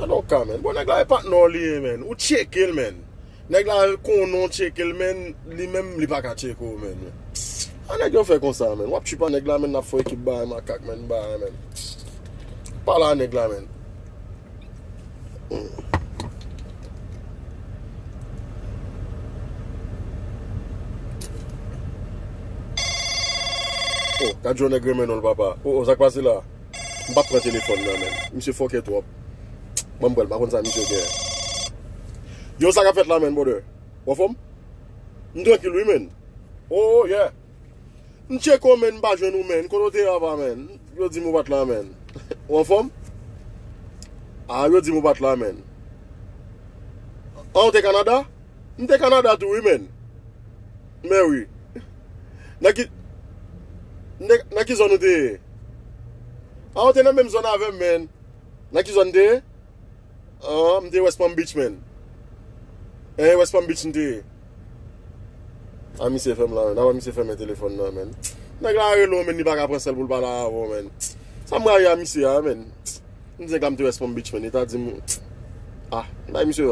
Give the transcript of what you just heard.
don't come, man. But nèg la pas non li, man. Ou check il, man. Nèg la kon non check il, man. Li même li pas ka check ou, man. Nèg yo fait comme ça, man. Wap tu pas nèg la, man, n'a fò équipe ba, makak, man, ba, man. Pas la nèg la, man. Oh, quand je nèg remen non papa. Oh, ça passe là. M'pa prendre téléphone là, man. Monsieur Foké trop. Bon bol, par contre ça monsieur gè. Yo ça ka fait là, man, brother. Ou femme? M'tranquille lui, man. Oh, yeah. M'check on, man, ba jeune ou, man. Konote là-bas, man. Yo di mou bat là, man. Ou femme? Ah, yo di mou bat là, man. Ah, on te Canada? M'te Canada tout, oui, man. Mais oui. N'a qui zone de? Ah, on te dans même zone avec, man. N'a qui zone de? Ah, m'te West Palm Beach, man. West Palm Beach, m'te. Ah, mi se fèm là, man. Ah, mi se fèm un téléphone là, man. N'a la relo, man, ni pas qu'à prendre celle pour le parler avant, man. Ça m'a ya mi se, man. M'te West Palm Beach, man. Il t'a dit, ah, là, monsieur.